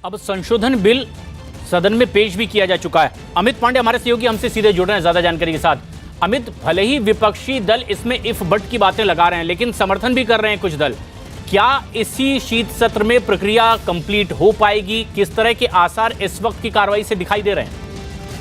अब संशोधन बिल सदन में पेश भी किया जा चुका है। अमित पांडे हमारे सहयोगी हमसे सीधे जुड़ रहे हैं ज्यादा जानकारी के साथ। अमित, भले ही विपक्षी दल इसमें इफ बट की बातें लगा रहे हैं, लेकिन समर्थन भी कर रहे हैं कुछ दल। क्या इसी शीत सत्र में प्रक्रिया कंप्लीट हो पाएगी? किस तरह के आसार इस वक्त की कार्रवाई से दिखाई दे रहे हैं?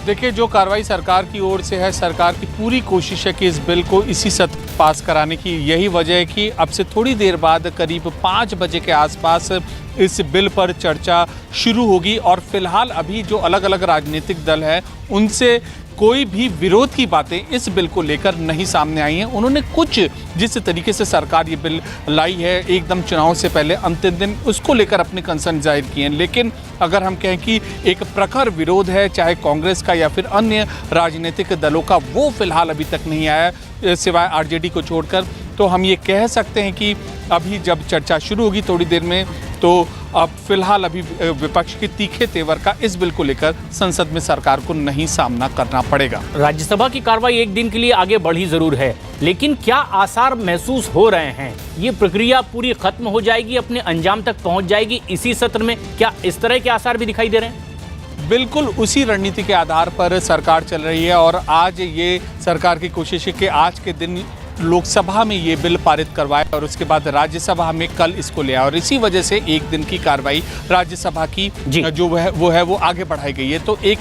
देखिए, जो कार्रवाई सरकार की ओर से है, सरकार की पूरी कोशिश है कि इस बिल को इसी सत्र पास कराने की। यही वजह है कि अब से थोड़ी देर बाद करीब 5 बजे के आसपास इस बिल पर चर्चा शुरू होगी और फिलहाल अभी जो अलग अलग राजनीतिक दल हैं उनसे कोई भी विरोध की बातें इस बिल को लेकर नहीं सामने आई हैं। उन्होंने कुछ जिस तरीके से सरकार ये बिल लाई है एकदम चुनाव से पहले अंतिम दिन, उसको लेकर अपने कंसर्न जाहिर किए हैं। लेकिन अगर हम कहें कि एक प्रखर विरोध है चाहे कांग्रेस का या फिर अन्य राजनीतिक दलों का, वो फिलहाल अभी तक नहीं आया सिवाय आरजेडी को छोड़कर। तो हम ये कह सकते हैं कि अभी जब चर्चा शुरू होगी थोड़ी देर में, तो अब फिलहाल अभी विपक्ष के तीखे तेवर का इस बिल को लेकर संसद में सरकार को नहीं सामना करना पड़ेगा। राज्यसभा की कार्रवाई एक दिन के लिए आगे बढ़ी जरूर है, लेकिन क्या आसार महसूस हो रहे हैं ये प्रक्रिया पूरी खत्म हो जाएगी, अपने अंजाम तक पहुंच जाएगी इसी सत्र में? क्या इस तरह के आसार भी दिखाई दे रहे हैं? बिल्कुल उसी रणनीति के आधार पर सरकार चल रही है और आज ये सरकार की कोशिश है कि आज के दिन लोकसभा में ये बिल पारित करवाए और उसके बाद राज्यसभा में कल इसको ले आए और इसी वजह से एक दिन की कार्रवाई राज्यसभा की जो वो आगे बढ़ाई गई है। तो एक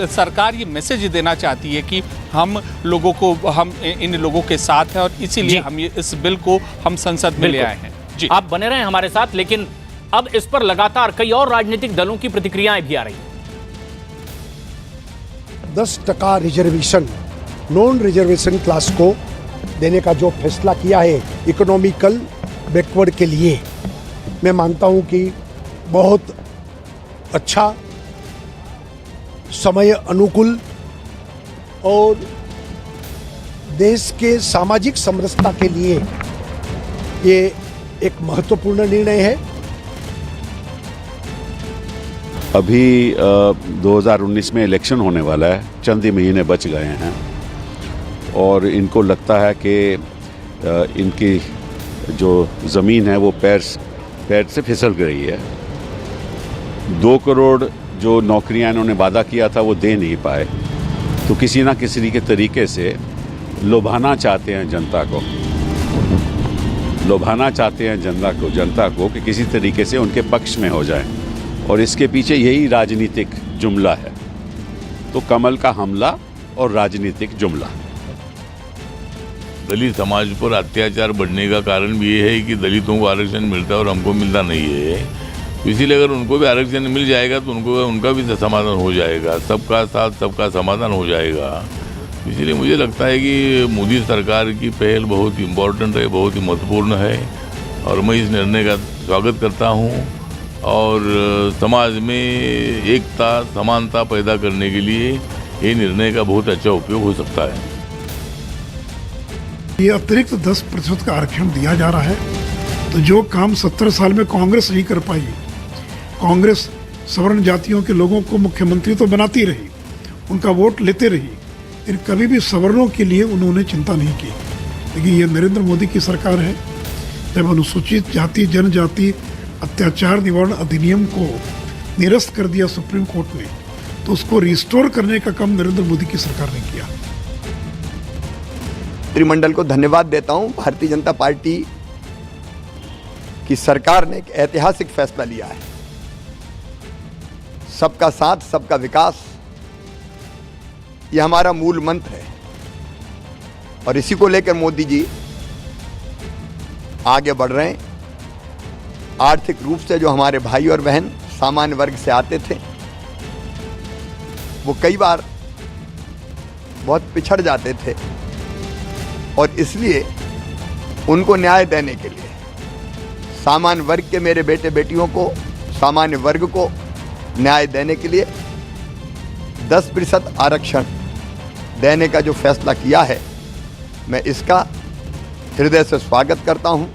सरकार ये मैसेज देना चाहती है कि हम इन लोगों के साथ हैं और इसीलिए हम इस बिल को हम संसद में ले आए हैं। जी, आप बने रहें हमारे साथ। लेकिन अब इस पर लगातार कई और राजनीतिक दलों की प्रतिक्रियाएं भी आ रही हैं। 10% रिजर्वेशन नॉन रिजर्वेशन क्लास को देने का जो फैसला किया है इकोनॉमिकल बैकवर्ड के लिए, मैं मानता हूं कि बहुत अच्छा, समय अनुकूल और देश के सामाजिक समरसता के लिए ये एक महत्वपूर्ण निर्णय है। अभी 2019 में इलेक्शन होने वाला है, चंद ही महीने बच गए हैं और इनको लगता है कि इनकी जो ज़मीन है वो पैर से फिसल रही है। 2 करोड़ जो नौकरियां इन्होंने वादा किया था वो दे नहीं पाए, तो किसी ना किसी के तरीके से लुभाना चाहते हैं जनता को कि किसी तरीके से उनके पक्ष में हो जाए और इसके पीछे यही राजनीतिक जुमला है। तो कमल का हमला और राजनीतिक जुमला। दलित समाज पर अत्याचार बढ़ने का कारण भी ये है कि दलितों को आरक्षण मिलता है और हमको मिलता नहीं है। इसीलिए अगर उनको भी आरक्षण मिल जाएगा तो उनका भी समाधान हो जाएगा, सबका साथ सबका समाधान हो जाएगा। इसीलिए मुझे लगता है कि मोदी सरकार की पहल बहुत इम्पोर्टेंट है, बहुत ही महत्वपूर्ण है और मैं इस निर्णय का स्वागत करता हूँ और समाज में एकता समानता पैदा करने के लिए ये निर्णय का बहुत अच्छा उपयोग हो सकता है। ये अतिरिक्त 10% का आरक्षण दिया जा रहा है, तो जो काम 70 साल में कांग्रेस नहीं कर पाई। कांग्रेस सवर्ण जातियों के लोगों को मुख्यमंत्री तो बनाती रही, उनका वोट लेते रही, लेकिन कभी भी सवर्णों के लिए उन्होंने चिंता नहीं की। लेकिन ये नरेंद्र मोदी की सरकार है, जब अनुसूचित जाति जनजाति अत्याचार निवारण अधिनियम को निरस्त कर दिया सुप्रीम कोर्ट ने, तो उसको रिस्टोर करने का काम नरेंद्र मोदी की सरकार ने किया। मंत्रिमंडल को धन्यवाद देता हूं। भारतीय जनता पार्टी की सरकार ने एक ऐतिहासिक फैसला लिया है। सबका साथ सबका विकास, यह हमारा मूल मंत्र है और इसी को लेकर मोदी जी आगे बढ़ रहे हैं। आर्थिक रूप से जो हमारे भाई और बहन सामान्य वर्ग से आते थे, वो कई बार बहुत पिछड़ जाते थे और इसलिए उनको न्याय देने के लिए सामान्य वर्ग के मेरे बेटे बेटियों को, सामान्य वर्ग को न्याय देने के लिए 10% आरक्षण देने का जो फैसला किया है, मैं इसका हृदय से स्वागत करता हूं।